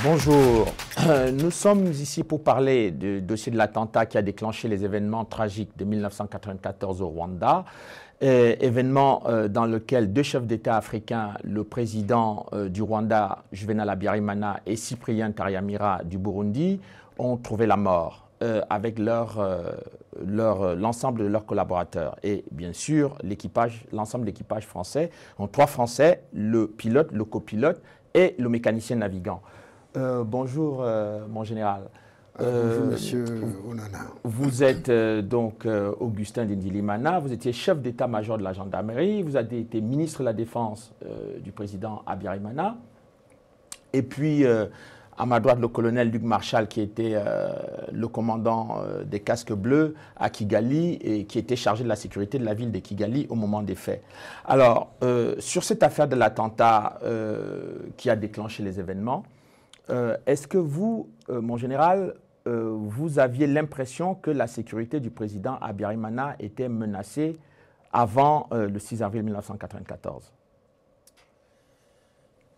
Bonjour, nous sommes ici pour parler du dossier de l'attentat qui a déclenché les événements tragiques de 1994 au Rwanda, événement dans lequel deux chefs d'État africains, le président du Rwanda, Juvenal Habyarimana, et Cyprien Ntaryamira du Burundi, ont trouvé la mort avec l'ensemble de leurs collaborateurs. Et bien sûr, l'ensemble de l'équipage français, en 3 Français, le pilote, le copilote et le mécanicien navigant. Bonjour, mon général. Bonjour, monsieur Onana. Vous êtes donc Augustin Ndindilimana, vous étiez chef d'état-major de la gendarmerie, vous avez été ministre de la Défense du président Habyarimana. Et puis, à ma droite, le colonel Luc Marchal, qui était le commandant des casques bleus à Kigali et qui était chargé de la sécurité de la ville de Kigali au moment des faits. Alors, sur cette affaire de l'attentat qui a déclenché les événements, est-ce que vous, mon général, vous aviez l'impression que la sécurité du président Habyarimana était menacée avant le 6 avril 1994?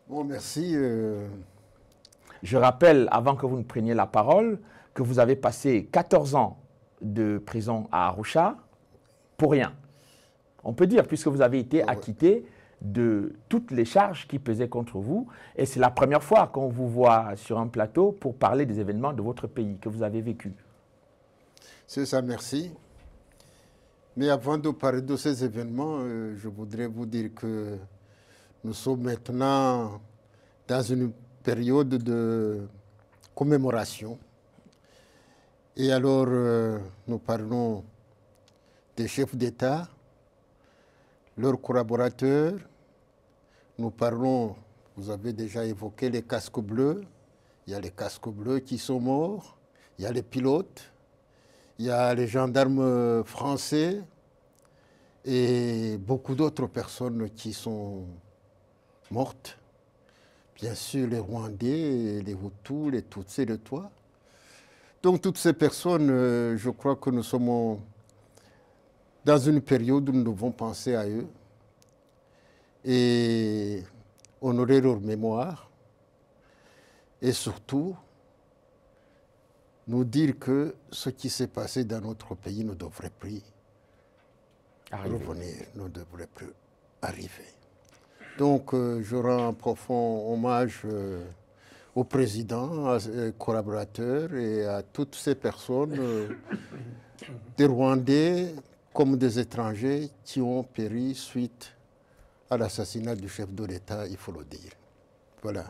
Bon, merci. Je rappelle, avant que vous ne preniez la parole, que vous avez passé 14 ans de prison à Arusha pour rien. On peut dire, puisque vous avez été acquitté de toutes les charges qui pesaient contre vous. Et c'est la première fois qu'on vous voit sur un plateau pour parler des événements de votre pays que vous avez vécu. C'est ça, merci. Mais avant de parler de ces événements, je voudrais vous dire que nous sommes maintenant dans une période de commémoration. Et alors, nous parlons des chefs d'État, leurs collaborateurs. Nous parlons, vous avez déjà évoqué les casques bleus. Il y a les casques bleus qui sont morts. Il y a les pilotes. Il y a les gendarmes français. Et beaucoup d'autres personnes qui sont mortes. Bien sûr, les Rwandais, les Hutus, les Tutsis, les Tois. Donc, toutes ces personnes, je crois que nous sommes dans une période où nous devons penser à eux et honorer leur mémoire et surtout nous dire que ce qui s'est passé dans notre pays ne devrait plus revenir, ne devrait plus arriver. Donc je rends un profond hommage au président, à ses collaborateurs et à toutes ces personnes, des Rwandais comme des étrangers qui ont péri suite à l'assassinat du chef de l'État, il faut le dire. Voilà.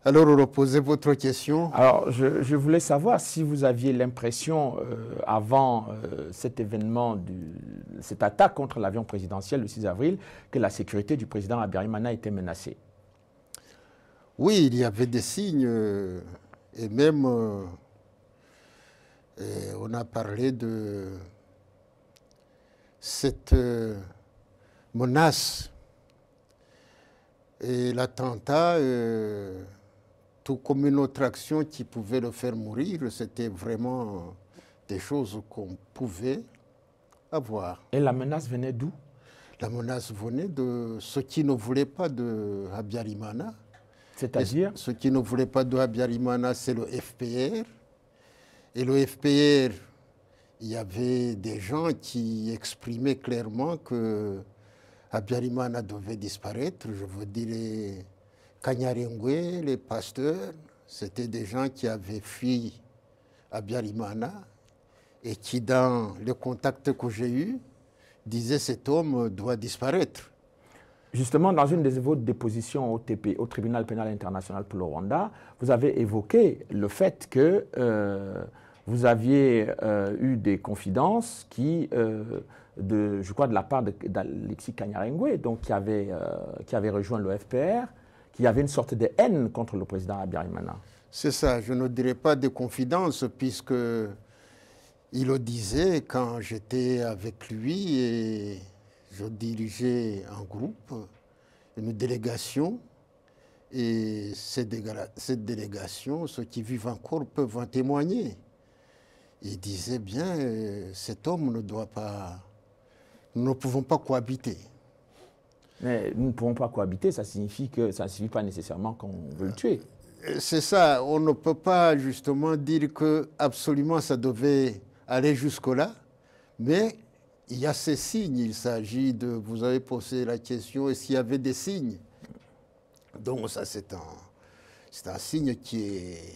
Alors, reposez votre question. Alors, je voulais savoir si vous aviez l'impression, avant cet événement, cette attaque contre l'avion présidentiel le 6 avril, que la sécurité du président Habyarimana était menacée. Oui, il y avait des signes, et même on a parlé de cette menace et l'attentat, tout comme une autre action qui pouvait le faire mourir, c'était vraiment des choses qu'on pouvait avoir. Et la menace venait d'où? La menace venait de ceux qui ne voulaient pas de Habyarimana. C'est-à-dire? Ceux qui ne voulaient pas de Habyarimana, c'est le FPR. Et le FPR, il y avait des gens qui exprimaient clairement que Habyarimana devait disparaître. Je veux dire les Kanyarengwe, les pasteurs, c'était des gens qui avaient fui Habyarimana et qui, dans le contact que j'ai eu, disaient cet homme doit disparaître. Justement, dans une de votre dépositions au Tribunal pénal international pour le Rwanda, vous avez évoqué le fait que vous aviez eu des confidences qui, je crois, de la part d'Alexis Kanyarengwe, donc qui avait rejoint le FPR, qui avait une sorte de haine contre le président Habyarimana. C'est ça, je ne dirais pas de confidences, puisque il le disait quand j'étais avec lui et je dirigeais un groupe, une délégation, et cette délégation, ceux qui vivent encore peuvent en témoigner. Il disait bien, cet homme ne doit pas, nous ne pouvons pas cohabiter. Mais nous ne pouvons pas cohabiter, ça signifie que ça ne signifie pas nécessairement qu'on veut le tuer. C'est ça, on ne peut pas justement dire que absolument ça devait aller jusque-là, mais il y a ces signes. Il s'agit de, vous avez posé la question, est-ce qu'il y avait des signes? Donc ça c'est un signe qui est,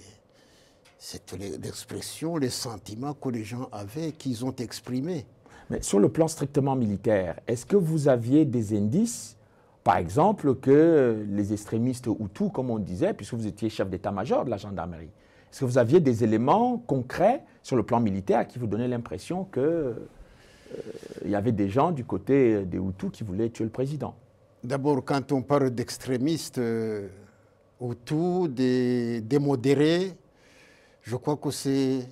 c'est l'expression, les sentiments que les gens avaient, qu'ils ont exprimés. Mais sur le plan strictement militaire, est-ce que vous aviez des indices, par exemple, que les extrémistes Hutus, comme on disait, puisque vous étiez chef d'état-major de la gendarmerie, est-ce que vous aviez des éléments concrets sur le plan militaire qui vous donnaient l'impression qu'il y avait des gens du côté des Hutus qui voulaient tuer le président? D'abord, quand on parle d'extrémistes Hutus, des modérés, je crois que c'est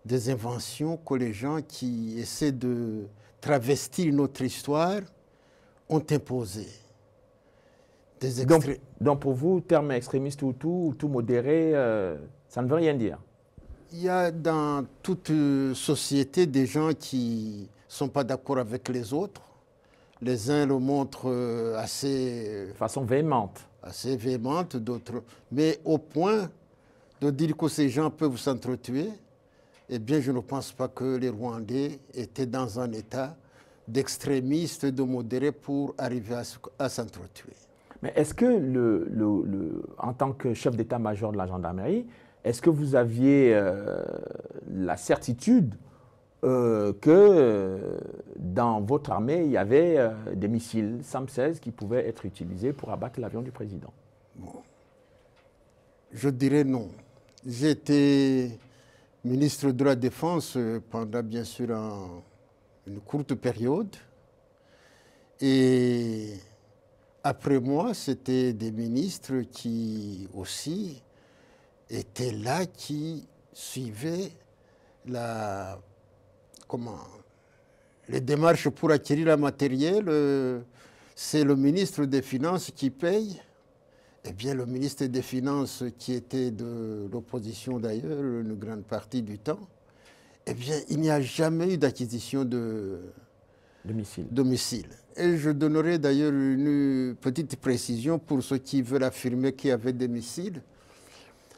des inventions que les gens qui essaient de travestir notre histoire ont imposées. Donc pour vous, terme extrémiste Hutu modéré, ça ne veut rien dire? Il y a dans toute société des gens qui ne sont pas d'accord avec les autres. Les uns le montrent assez... De façon véhémente. Assez véhémente, d'autres... Mais au point de dire que ces gens peuvent s'entretuer, eh bien, je ne pense pas que les Rwandais étaient dans un état d'extrémistes, de modérés pour arriver à s'entretuer. Mais est-ce que, en tant que chef d'état-major de la gendarmerie, est-ce que vous aviez la certitude que dans votre armée, il y avait des missiles SAM-16 qui pouvaient être utilisés pour abattre l'avion du président? Bon. Je dirais non. J'étais ministre de la Défense pendant bien sûr une courte période. Et après moi, c'était des ministres qui aussi étaient là, qui suivaient les démarches pour acquérir le matériel. C'est le ministre des Finances qui paye. Eh bien, le ministre des Finances, qui était de l'opposition d'ailleurs, une grande partie du temps, eh bien, il n'y a jamais eu d'acquisition de missiles. Et je donnerai d'ailleurs une petite précision pour ceux qui veulent affirmer qu'il y avait des missiles.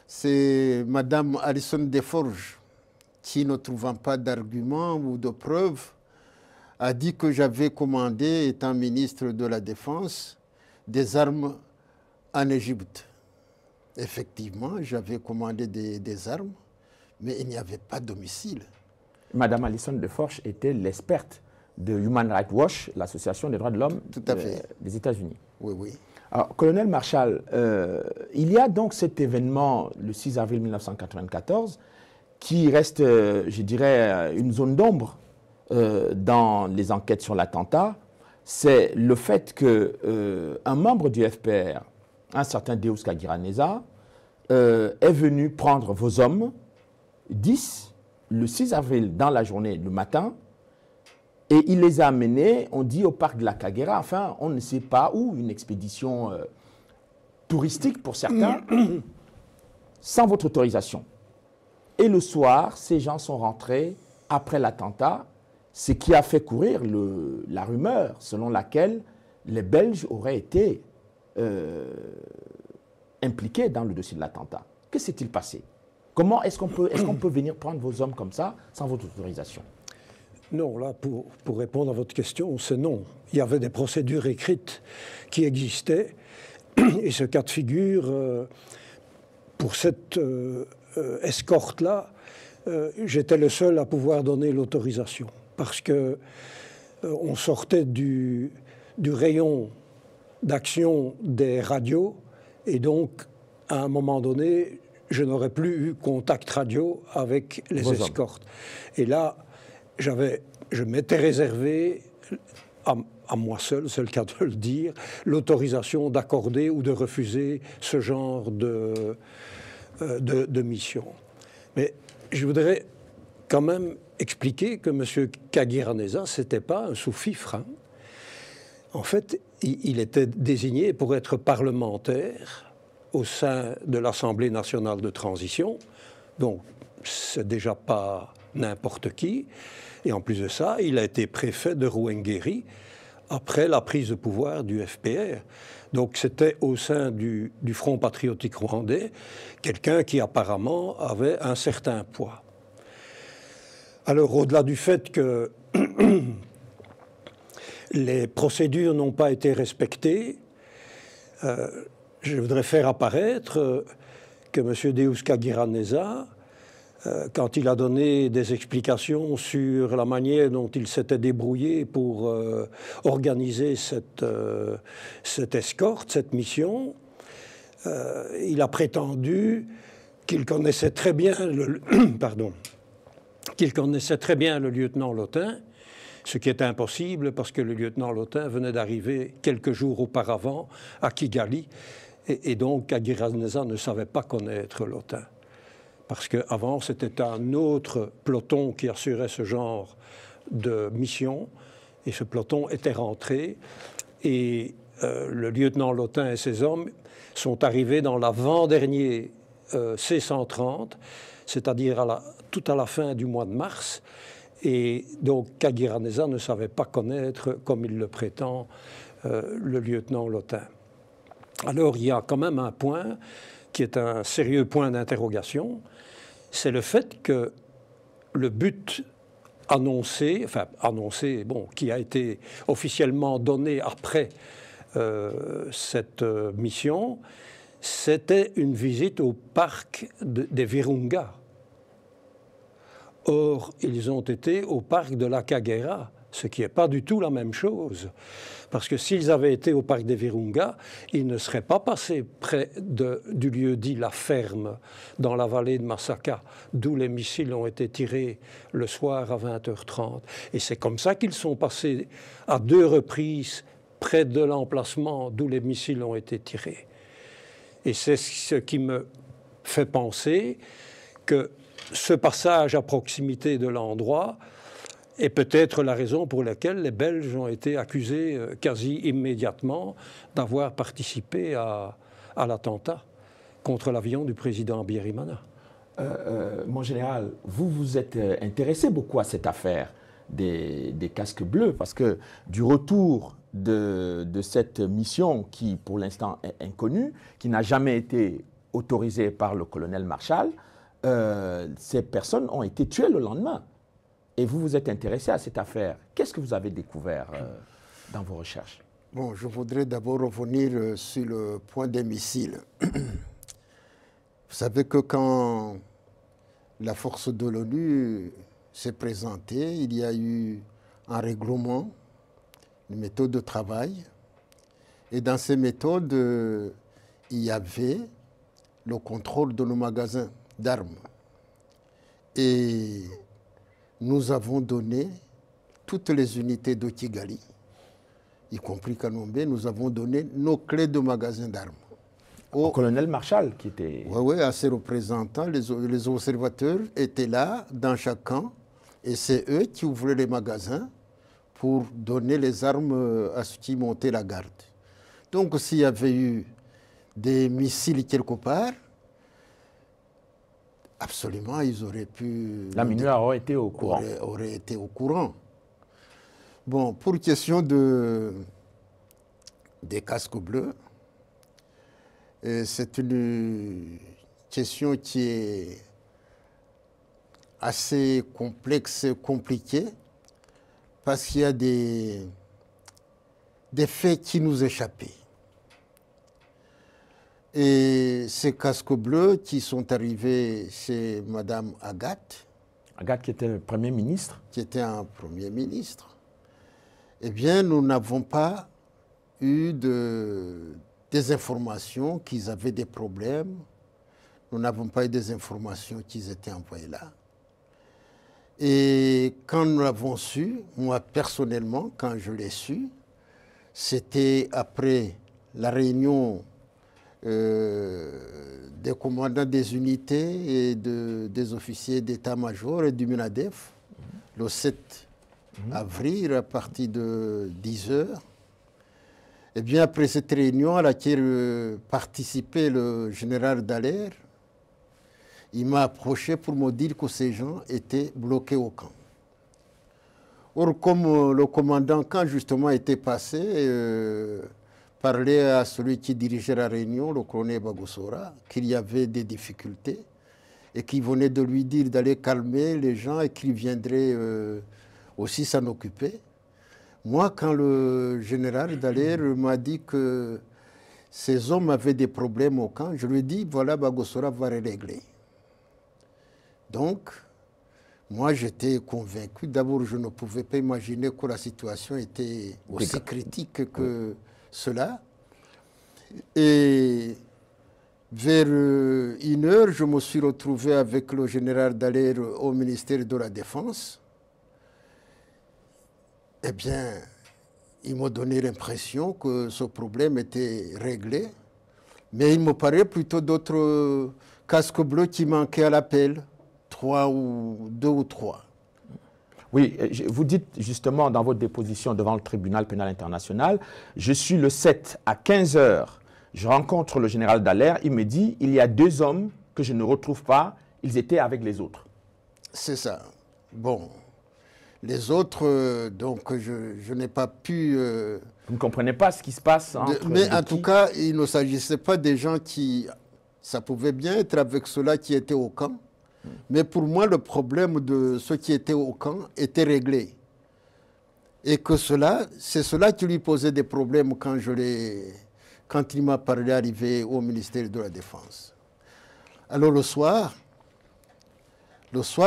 C'est Mme Alison Desforges qui, ne trouvant pas d'arguments ou de preuves, a dit que j'avais commandé, étant ministre de la Défense, des armes en Égypte. Effectivement, j'avais commandé des armes, mais il n'y avait pas de missiles. Madame Alison Desforges était l'experte de Human Rights Watch, l'association des droits de l'homme des États-Unis. Oui, oui. Alors, colonel Marshall, il y a donc cet événement, le 6 avril 1994, qui reste, je dirais, une zone d'ombre dans les enquêtes sur l'attentat. C'est le fait qu'un membre du FPR, un certain Deus Kagiraneza, est venu prendre vos hommes, 10, le 6 avril dans la journée, le matin, et il les a amenés, on dit, au parc de la Kagera, enfin, on ne sait pas où, une expédition touristique pour certains, sans votre autorisation. Et le soir, ces gens sont rentrés après l'attentat, ce qui a fait courir la rumeur selon laquelle les Belges auraient été impliqués dans le dossier de l'attentat. Que s'est-il passé? Comment est-ce qu'on peut venir prendre vos hommes comme ça, sans votre autorisation? Non, là, pour répondre à votre question, c'est non. Il y avait des procédures écrites qui existaient, et ce cas de figure, pour cette escorte-là, j'étais le seul à pouvoir donner l'autorisation, parce que on sortait du rayon d'action des radios, et donc, à un moment donné, je n'aurais plus eu contact radio avec les escortes. Et là, je m'étais réservé, à moi seul, c'est le cas de le dire, l'autorisation d'accorder ou de refuser ce genre de mission. Mais je voudrais quand même expliquer que M. Kagiraneza, ce n'était pas un sous-fifre. Hein. En fait, il était désigné pour être parlementaire au sein de l'Assemblée nationale de transition, donc c'est déjà pas n'importe qui. Et en plus de ça, il a été préfet de Ruhengeri après la prise de pouvoir du FPR. Donc c'était au sein du Front patriotique rwandais, quelqu'un qui apparemment avait un certain poids. Alors au-delà du fait que les procédures n'ont pas été respectées, je voudrais faire apparaître que M. Deus Kagiraneza, quand il a donné des explications sur la manière dont il s'était débrouillé pour organiser cette escorte, cette mission, il a prétendu qu'il connaissait très bien qu'il connaissait très bien le lieutenant Lotin, ce qui est impossible parce que le lieutenant Lotin venait d'arriver quelques jours auparavant à Kigali, et donc Kagiraneza ne savait pas connaître Lotin. Parce qu'avant, c'était un autre peloton qui assurait ce genre de mission, et ce peloton était rentré, et le lieutenant Lotin et ses hommes sont arrivés dans l'avant-dernier C-130, c'est-à-dire tout à la fin du mois de mars, et donc Kagiraneza ne savait pas connaître, comme il le prétend, le lieutenant Lotin. Alors il y a quand même un point qui est un sérieux point d'interrogation, c'est le fait que le but annoncé, qui a été officiellement donné après cette mission, c'était une visite au parc des Virunga. Or, ils ont été au parc de la Kagera, ce qui n'est pas du tout la même chose. Parce que s'ils avaient été au parc des Virunga, ils ne seraient pas passés près du lieu dit La Ferme, dans la vallée de Masaka, d'où les missiles ont été tirés le soir à 20h30. Et c'est comme ça qu'ils sont passés à 2 reprises près de l'emplacement d'où les missiles ont été tirés. Et c'est ce qui me fait penser que ce passage à proximité de l'endroit est peut-être la raison pour laquelle les Belges ont été accusés quasi immédiatement d'avoir participé à l'attentat contre l'avion du président Habyarimana. Mon général, vous vous êtes intéressé beaucoup à cette affaire des casques bleus, parce que du retour de cette mission qui, pour l'instant, est inconnue, qui n'a jamais été autorisée par le colonel Marshall, ces personnes ont été tuées le lendemain. Et vous vous êtes intéressé à cette affaire. Qu'est-ce que vous avez découvert dans vos recherches? Bon, je voudrais d'abord revenir sur le point des missiles. Vous savez que quand la force de l'ONU s'est présentée, il y a eu un règlement, une méthode de travail. Et dans ces méthodes, il y avait le contrôle de nos magasins d'armes. Et nous avons donné toutes les unités de Kigali, y compris Kanombe, nous avons donné nos clés de magasins d'armes. Au colonel Marshall qui était... Oui, à ses représentants, les observateurs étaient là dans chaque camp, et c'est eux qui ouvraient les magasins pour donner les armes à ceux qui montaient la garde. Donc s'il y avait eu des missiles quelque part, absolument, ils auraient pu... La MINUSMA aurait été au courant. Aurait été au courant. Bon, pour question des casques bleus, c'est une question qui est assez complexe, compliquée, parce qu'il y a des faits qui nous échappaient. Et ces casques bleus qui sont arrivés chez Mme Agathe. Agathe qui était le Premier ministre. Qui était un Premier ministre. Eh bien, nous n'avons pas eu des informations qu'ils avaient des problèmes. Nous n'avons pas eu des informations qu'ils étaient envoyés là. Et quand nous l'avons su, moi personnellement, quand je l'ai su, c'était après la réunion des commandants des unités et des officiers d'état-major et du MINADEF, le 7 avril à partir de 10 heures. Et bien après cette réunion à laquelle participait le général Dallaire, il m'a approché pour me dire que ces gens étaient bloqués au camp. Or, comme le commandant, quand justement était passé parlé à celui qui dirigeait la réunion, le colonel Bagosora, qu'il y avait des difficultés et qu'il venait de lui dire d'aller calmer les gens et qu'il viendrait aussi s'en occuper. Moi, quand le général Dallaire m'a dit que ces hommes avaient des problèmes au camp, je lui ai dit, voilà, Bagosora va les régler. Donc, moi, j'étais convaincu. D'abord, je ne pouvais pas imaginer que la situation était aussi critique que cela. Et vers 1h, je me suis retrouvé avec le général Dallaire au ministère de la Défense. Eh bien, il m'a donné l'impression que ce problème était réglé. Mais il me paraît plutôt d'autres casques bleus qui manquaient à l'appel. 2 ou 3. Oui, vous dites justement dans votre déposition devant le tribunal pénal international, je suis le 7 à 15 h, je rencontre le général Dallaire, il me dit, il y a 2 hommes que je ne retrouve pas, ils étaient avec les autres. C'est ça. Bon, les autres, donc je n'ai pas pu... Vous ne comprenez pas ce qui se passe entre... Mais en tout cas, il ne s'agissait pas des gens qui... Ça pouvait bien être avec ceux-là qui étaient au camp. Mais pour moi, le problème de ceux qui étaient au camp était réglé. Et que c'est cela qui lui posait des problèmes quand il m'a parlé arrivé au ministère de la Défense. Alors le soir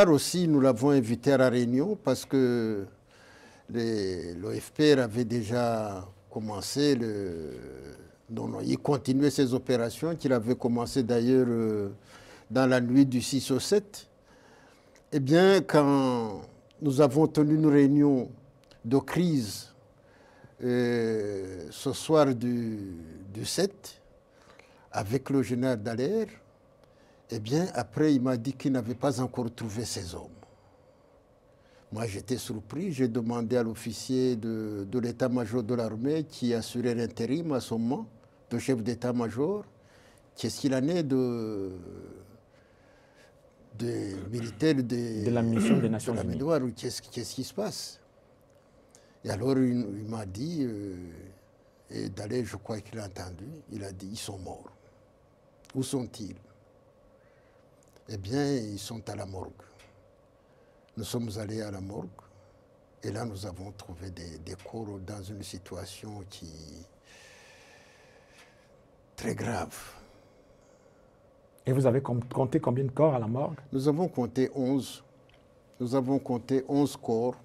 aussi, nous l'avons invité à la réunion parce que le FPR avait déjà commencé, il continuait ses opérations qu'il avait commencé d'ailleurs dans la nuit du 6 au 7, eh bien, quand nous avons tenu une réunion de crise ce soir du 7, avec le général Dallaire, eh bien, après, il m'a dit qu'il n'avait pas encore trouvé ses hommes. Moi, j'étais surpris. J'ai demandé à l'officier de l'état-major de l'armée qui assurait l'intérim à ce moment, de chef d'état-major, qu'est-ce qu'il en est des militaires de la mission des Nations Unies. Qu'est-ce qui se passe? Et alors, il m'a dit, et Dallaire, je crois qu'il a entendu, il a dit, ils sont morts. Où sont-ils? Eh bien, ils sont à la morgue. Nous sommes allés à la morgue, et là, nous avons trouvé des corps dans une situation très grave. Et vous avez compté combien de corps à la morgue? Nous avons compté 11. Nous avons compté 11 corps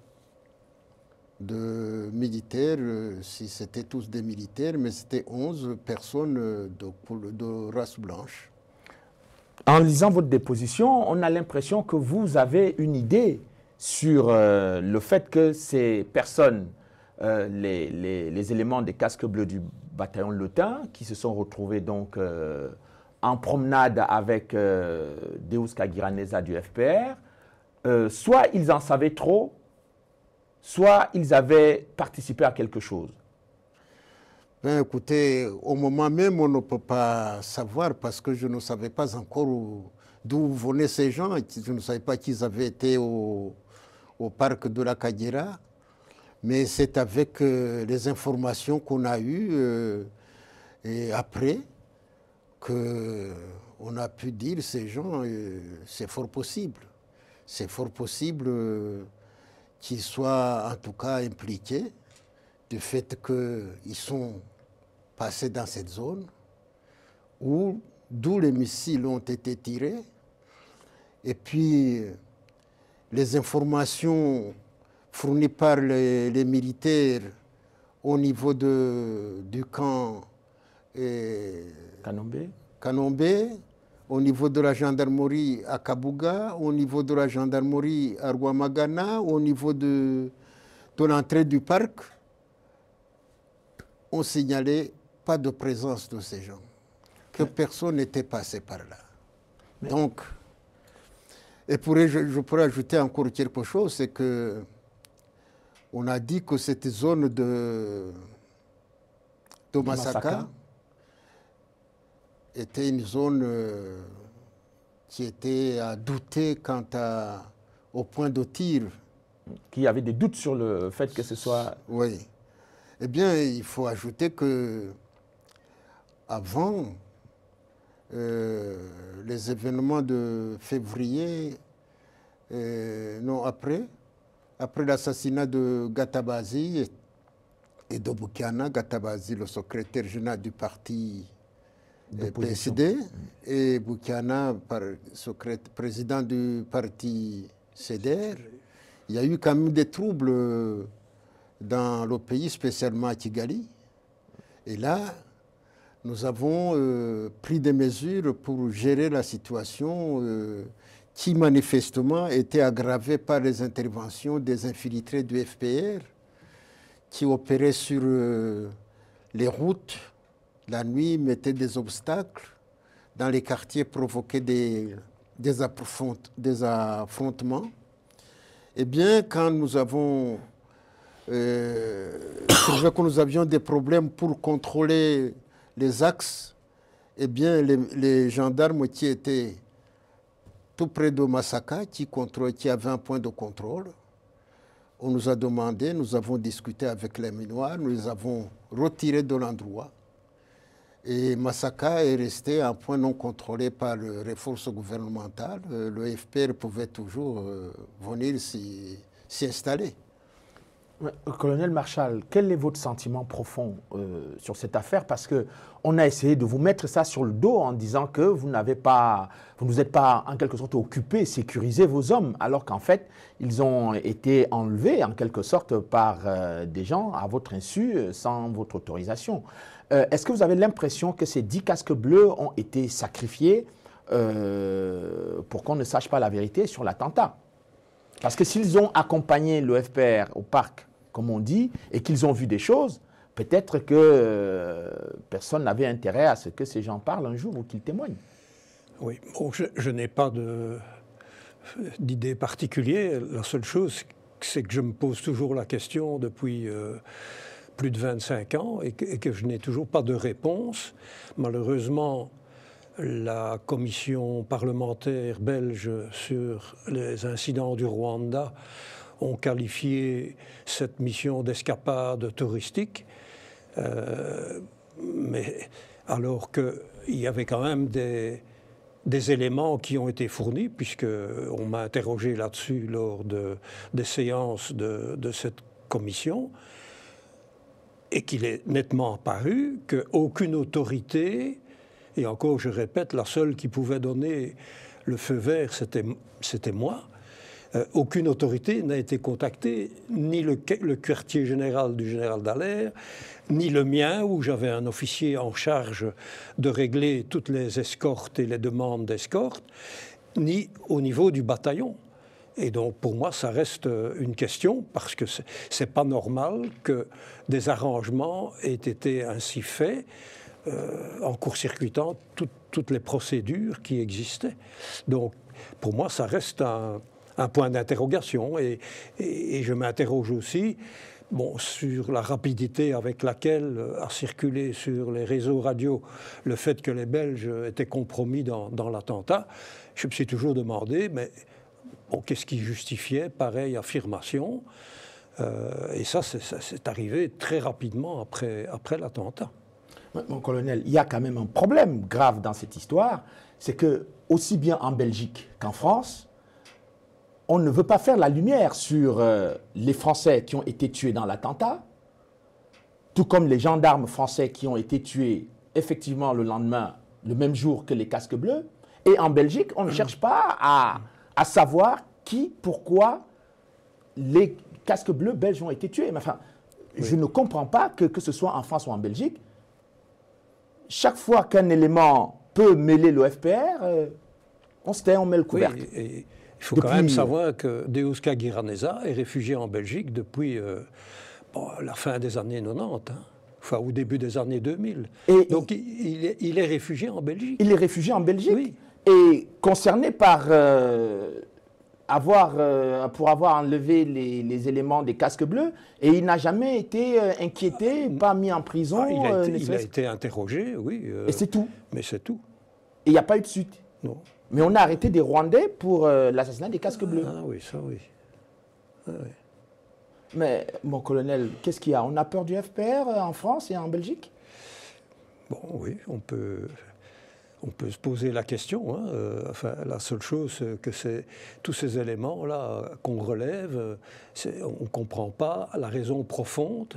de militaires, si c'était tous des militaires, mais c'était 11 personnes de race blanche. En lisant votre déposition, on a l'impression que vous avez une idée sur le fait que ces personnes, les éléments des casques bleus du bataillon Letin, qui se sont retrouvés donc en promenade avec Deus Kagiraneza du FPR, soit ils en savaient trop, soit ils avaient participé à quelque chose. Ben, écoutez, au moment même, on ne peut pas savoir parce que je ne savais pas encore d'où venaient ces gens. Je ne savais pas qu'ils avaient été au parc de la Kagera. Mais c'est avec les informations qu'on a eues et après qu'on a pu dire ces gens, c'est fort possible. C'est fort possible qu'ils soient en tout cas impliqués du fait qu'ils sont passés dans cette zone d'où les missiles ont été tirés. Et puis, les informations fournies par les militaires au niveau du camp Kanombe, au niveau de la gendarmerie à Kabuga, au niveau de la gendarmerie à Rwamagana, au niveau de l'entrée du parc, on signalait pas de présence de ces gens, que personne n'était passé par là. Donc, et je pourrais ajouter encore quelque chose, c'est que on a dit que cette zone de Masaka était une zone qui était à douter quant au point de tir. Qu'il y avait des doutes sur le fait que ce soit... Oui. Eh bien, il faut ajouter que avant les événements de février, non, après l'assassinat de Gatabazi et de Boukana, Gatabazi, le secrétaire général du parti PSD, et Boukana, président du parti CDR, il y a eu quand même des troubles dans le pays, spécialement à Kigali. Et là, nous avons pris des mesures pour gérer la situation qui manifestement était aggravée par les interventions des infiltrés du FPR qui opéraient sur les routes la nuit, mettaient des obstacles dans les quartiers, provoquaient des affrontements. Eh bien, quand nous avons trouvé que nous avions des problèmes pour contrôler les axes, eh bien, les gendarmes qui étaient tout près de Masaka, qui avaient un point de contrôle, on nous a demandé, nous avons discuté avec les Minois, nous les avons retirés de l'endroit. Et Masaka est resté un point non contrôlé par les forces gouvernementales. Le FPR pouvait toujours venir s'y installer. Colonel Marchal, quel est votre sentiment profond sur cette affaire? Parce qu'on a essayé de vous mettre ça sur le dos en disant que vous ne vous êtes pas en quelque sorte occupé, sécurisé vos hommes, alors qu'en fait, ils ont été enlevés en quelque sorte par des gens à votre insu, sans votre autorisation. Est-ce que vous avez l'impression que ces 10 casques bleus ont été sacrifiés pour qu'on ne sache pas la vérité sur l'attentat? Parce que s'ils ont accompagné le FPR au parc, comme on dit, et qu'ils ont vu des choses, peut-être que personne n'avait intérêt à ce que ces gens parlent un jour ou qu'ils témoignent. Oui, bon, je n'ai pas d'idée particulière. La seule chose, c'est que je me pose toujours la question depuis plus de 25 ans et que je n'ai toujours pas de réponse. Malheureusement, la commission parlementaire belge sur les incidents du Rwanda ont qualifié cette mission d'escapade touristique, mais alors qu'il y avait quand même des éléments qui ont été fournis, puisqu'on m'a interrogé là-dessus lors des séances de cette commission, et qu'il est nettement apparu qu'aucune autorité, et encore je répète, la seule qui pouvait donner le feu vert, c'était moi, aucune autorité n'a été contactée, ni le quartier général du général Dallaire, ni le mien, où j'avais un officier en charge de régler toutes les escortes et les demandes d'escorte, ni au niveau du bataillon. Et donc, pour moi, ça reste une question, parce que c'est pas normal que des arrangements aient été ainsi faits, en court-circuitant toutes les procédures qui existaient. Donc, pour moi, ça reste un point d'interrogation. Et je m'interroge aussi sur la rapidité avec laquelle a circulé sur les réseaux radio le fait que les Belges étaient compromis dans l'attentat. Je me suis toujours demandé, mais qu'est-ce qui justifiait pareille affirmation? Et ça, c'est arrivé très rapidement après l'attentat. Mon colonel, il y a quand même un problème grave dans cette histoire, c'est que, aussi bien en Belgique qu'en France, on ne veut pas faire la lumière sur les Français qui ont été tués dans l'attentat, tout comme les gendarmes français qui ont été tués effectivement le lendemain, le même jour que les casques bleus. Et en Belgique, on ne cherche pas à savoir pourquoi les casques bleus belges ont été tués. Mais enfin, je ne comprends pas que ce soit en France ou en Belgique, chaque fois qu'un élément peut mêler le FPR, on se tait, on met le couvercle. Oui, et il faut quand même savoir que Deus Kagiraneza est réfugié en Belgique depuis la fin des années 90, enfin au début des années 2000. Donc il est réfugié en Belgique. Il est réfugié en Belgique, oui. Et concerné par pour avoir enlevé les éléments des casques bleus, et il n'a jamais été inquiété, pas mis en prison. Il a été interrogé, oui. Et c'est tout. Mais c'est tout. Et il n'y a pas eu de suite. Non. Mais on a arrêté des Rwandais pour l'assassinat des casques bleus. Ah oui, ça oui. Ah, oui. Mais, mon colonel, qu'est-ce qu'il y a? On a peur du FPR en France et en Belgique? Bon, oui, on peut se poser la question. Hein. Enfin, la seule chose que c'est tous ces éléments-là qu'on relève, on ne comprend pas la raison profonde,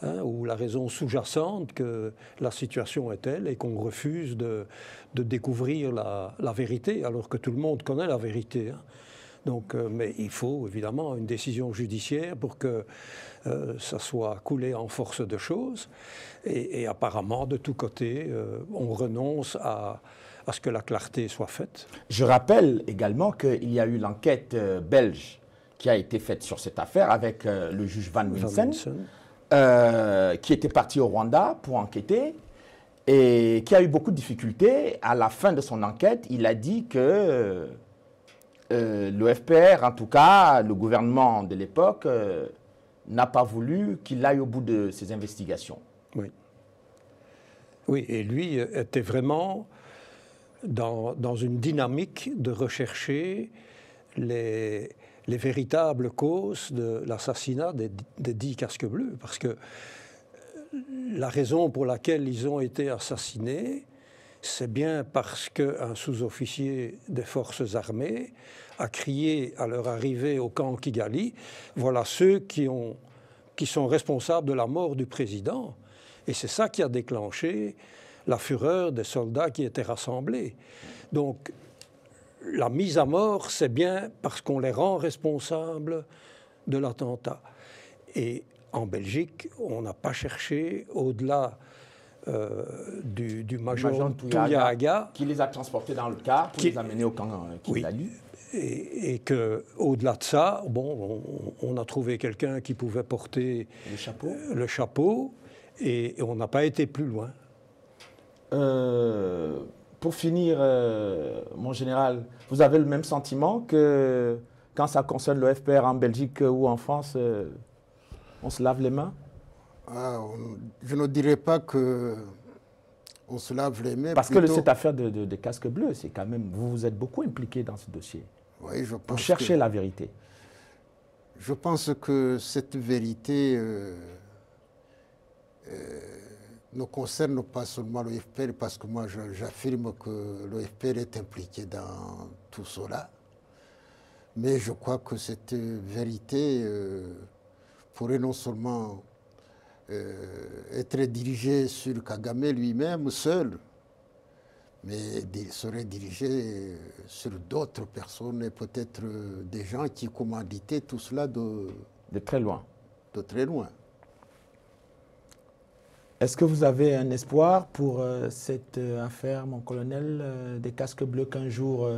hein, ou la raison sous-jacente que la situation est telle et qu'on refuse de découvrir la vérité, alors que tout le monde connaît la vérité. Hein. Donc, mais il faut évidemment une décision judiciaire pour que ça soit coulé en force de choses. Et apparemment, de tous côtés, on renonce à ce que la clarté soit faite. Je rappelle également qu'il y a eu l'enquête belge qui a été faite sur cette affaire avec le juge Van Winsen, qui était parti au Rwanda pour enquêter et qui a eu beaucoup de difficultés. À la fin de son enquête, il a dit que le FPR, en tout cas, le gouvernement de l'époque, n'a pas voulu qu'il aille au bout de ses investigations. Oui. Oui, et lui était vraiment dans une dynamique de rechercher les véritables causes de l'assassinat des 10 casques bleus. Parce que la raison pour laquelle ils ont été assassinés, c'est bien parce qu'un sous-officier des forces armées a crié à leur arrivée au camp Kigali, voilà ceux qui sont responsables de la mort du président. Et c'est ça qui a déclenché la fureur des soldats qui étaient rassemblés. Donc, la mise à mort, c'est bien parce qu'on les rend responsables de l'attentat. Et en Belgique, on n'a pas cherché au-delà du major Touyahaga, qui les a transportés dans le car pour les amener au camp Kigali. Oui. Et qu'au-delà de ça, bon, on a trouvé quelqu'un qui pouvait porter le chapeau et on n'a pas été plus loin. Pour finir, mon général, vous avez le même sentiment que quand ça concerne le FPR en Belgique ou en France, on se lave les mains? Je ne dirais pas que on se lave les mains. Parce que cette affaire de casque bleu, c'est quand même, vous vous êtes beaucoup impliqué dans ce dossier. Oui, je pense pour chercher la vérité. Je pense que cette vérité ne concerne pas seulement le FPR, parce que moi j'affirme que le FPR est impliqué dans tout cela. Mais je crois que cette vérité pourrait non seulement être dirigée sur Kagame lui-même seul, mais serait dirigée sur d'autres personnes et peut-être des gens qui commanditaient tout cela de très loin. De très loin. Est-ce que vous avez un espoir pour cette affaire, mon colonel, des casques bleus, qu'un jour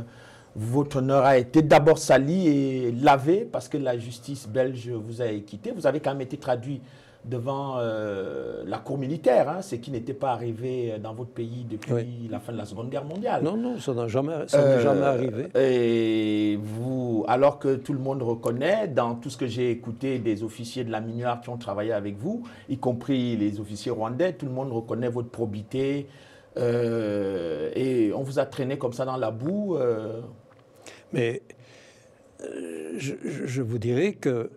votre honneur a été d'abord sali et lavé parce que la justice belge vous a quitté? Vous avez quand même été traduit devant la cour militaire, hein, ce qui n'était pas arrivé dans votre pays depuis la fin de la Seconde Guerre mondiale. Non, non, ça n'est jamais arrivé. Et vous, alors que tout le monde reconnaît, dans tout ce que j'ai écouté des officiers de la MINUAR qui ont travaillé avec vous, y compris les officiers rwandais, tout le monde reconnaît votre probité. Et on vous a traîné comme ça dans la boue. Mais je vous dirais que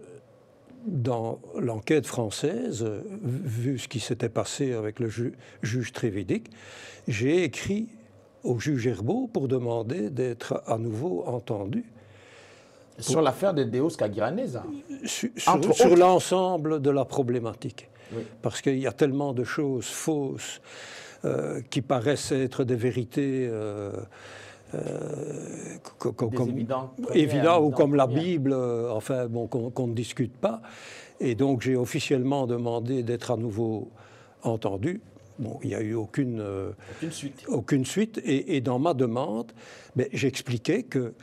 dans l'enquête française, vu ce qui s'était passé avec le juge Trévidic, j'ai écrit au juge Herbeau pour demander d'être à nouveau entendu. Sur l'affaire de Deus Kagiraneza. Sur l'ensemble de la problématique. Oui. Parce qu'il y a tellement de choses fausses qui paraissent être des vérités évident, ou comme la Bible, enfin, bon, qu'on ne discute pas. Et donc, j'ai officiellement demandé d'être à nouveau entendu. Bon, il n'y a eu aucune suite. Et dans ma demande, j'expliquais que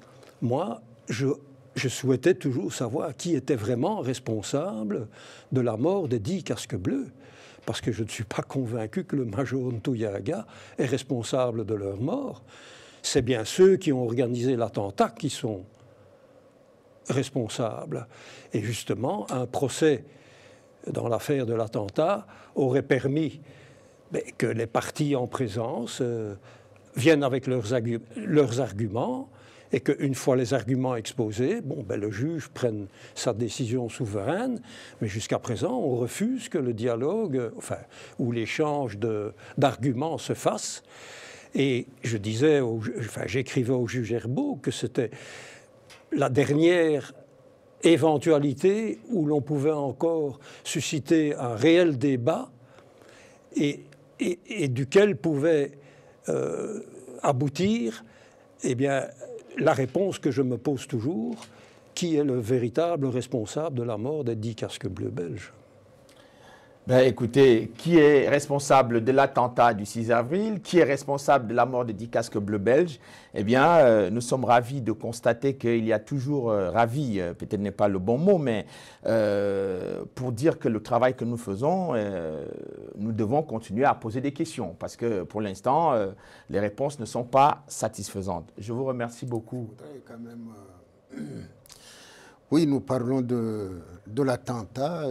moi, je souhaitais toujours savoir qui était vraiment responsable de la mort des 10 casques bleus. Parce que je ne suis pas convaincu que le major Touyahaga est responsable de leur mort. C'est bien ceux qui ont organisé l'attentat qui sont responsables. Et justement, un procès dans l'affaire de l'attentat aurait permis que les parties en présence viennent avec leurs arguments et qu'une fois les arguments exposés, bon, ben, le juge prenne sa décision souveraine, mais jusqu'à présent, on refuse que le dialogue, enfin, ou l'échange d'arguments se fasse. Et je disais, j'écrivais au juge Herbeau que c'était la dernière éventualité où l'on pouvait encore susciter un réel débat et duquel pouvait aboutir, eh bien, la réponse que je me pose toujours, qui est le véritable responsable de la mort des 10 casques bleus belges? Ben, écoutez, qui est responsable de l'attentat du 6 avril? Qui est responsable de la mort des 10 casques bleus belges? Eh bien, nous sommes ravis de constater qu'il y a toujours, ravis, peut-être n'est pas le bon mot, mais pour dire que le travail que nous faisons, nous devons continuer à poser des questions, parce que pour l'instant, les réponses ne sont pas satisfaisantes. Je vous remercie beaucoup. Quand même, oui, nous parlons de l'attentat.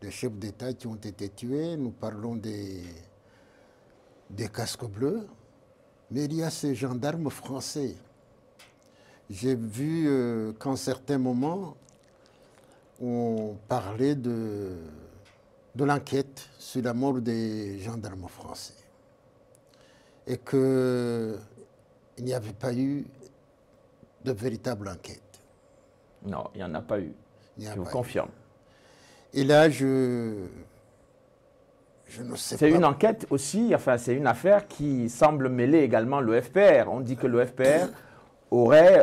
Des chefs d'État qui ont été tués, nous parlons des casques bleus, mais il y a ces gendarmes français. J'ai vu qu'en certains moments, on parlait de l'enquête sur la mort des gendarmes français et qu'il n'y avait pas eu de véritable enquête. Non, il n'y en a pas eu. Je vous confirme. Et là, je ne sais pas. C'est une enquête aussi, enfin c'est une affaire qui semble mêler également le FPR. On dit que le FPR aurait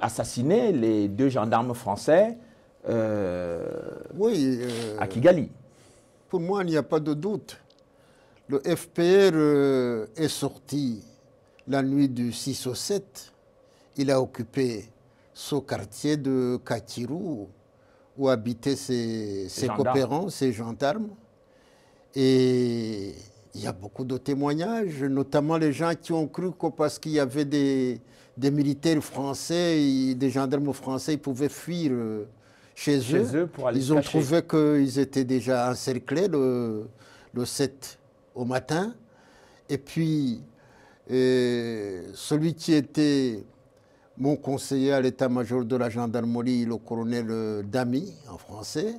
assassiné les 2 gendarmes français à Kigali. Pour moi, il n'y a pas de doute. Le FPR est sorti la nuit du 6 au 7. Il a occupé ce quartier de Katirou, où habitaient ses coopérants, ses gendarmes. Et il y a beaucoup de témoignages, notamment les gens qui ont cru que parce qu'il y avait des militaires français, des gendarmes français, ils pouvaient fuir chez eux. Pour aller ils ont trouvé qu'ils étaient déjà encerclés le 7 au matin. Et puis, celui qui était mon conseiller à l'état-major de la gendarmerie, le colonel Damy, en français,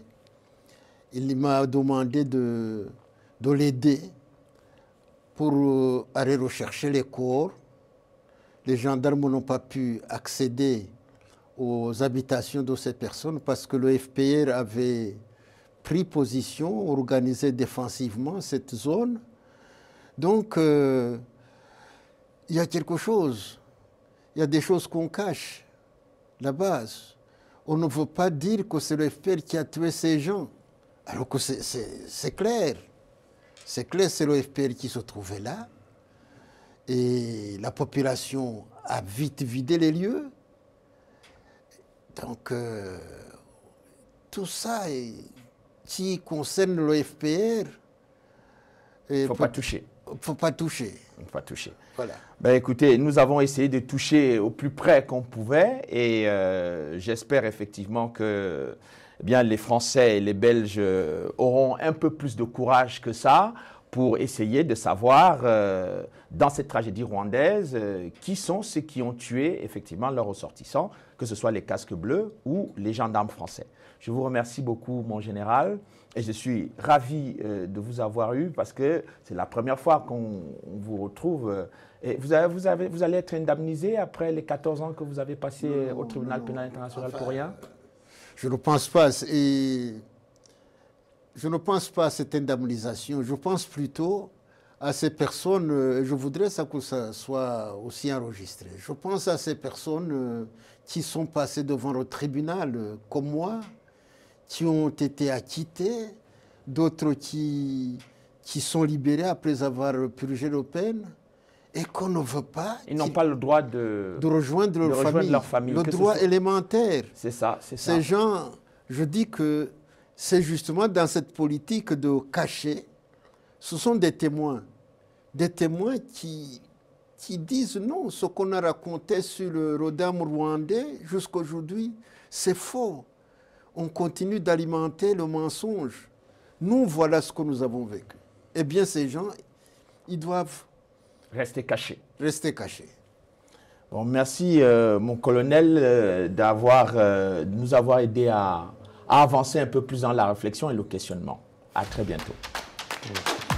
il m'a demandé de l'aider pour aller rechercher les corps. Les gendarmes n'ont pas pu accéder aux habitations de ces personnes parce que le FPR avait pris position, organisé défensivement cette zone. Donc, il y a quelque chose. Il y a des choses qu'on cache, la base. On ne veut pas dire que c'est le FPR qui a tué ces gens, alors que c'est clair. C'est clair, c'est le FPR qui se trouvait là. Et la population a vite vidé les lieux. Donc, tout ça qui concerne le FPR... Il ne faut pas toucher. Il ne faut pas toucher. Il ne faut pas toucher. Voilà. Ben écoutez, nous avons essayé de toucher au plus près qu'on pouvait et j'espère effectivement que eh bien, les Français et les Belges auront un peu plus de courage que ça pour essayer de savoir dans cette tragédie rwandaise qui sont ceux qui ont tué effectivement leurs ressortissants, que ce soit les casques bleus ou les gendarmes français. Je vous remercie beaucoup, mon général, et je suis ravi de vous avoir eu parce que c'est la première fois qu'on vous retrouve. Et vous allez être indemnisé après les 14 ans que vous avez passés au tribunal pénal international pour rien? Je ne pense pas. Et je ne pense pas à cette indemnisation. Je pense plutôt à ces personnes, je voudrais que ça soit aussi enregistré. Je pense à ces personnes qui sont passées devant le tribunal, comme moi, qui ont été acquittées, d'autres qui sont libérés après avoir purgé leur peine, et qu'on ne veut pas... Ils n'ont pas le droit de rejoindre leur famille. Le droit élémentaire. C'est ça, c'est ça. Ces gens, je dis que c'est justement dans cette politique de cacher, ce sont des témoins qui disent non, ce qu'on a raconté sur le Rodam rwandais jusqu'à aujourd'hui, c'est faux. On continue d'alimenter le mensonge. Nous, voilà ce que nous avons vécu. Eh bien, ces gens, ils doivent rester cachés. Rester cachés. Bon, merci, mon colonel, de nous avoir aidé à avancer un peu plus dans la réflexion et le questionnement. À très bientôt. Merci.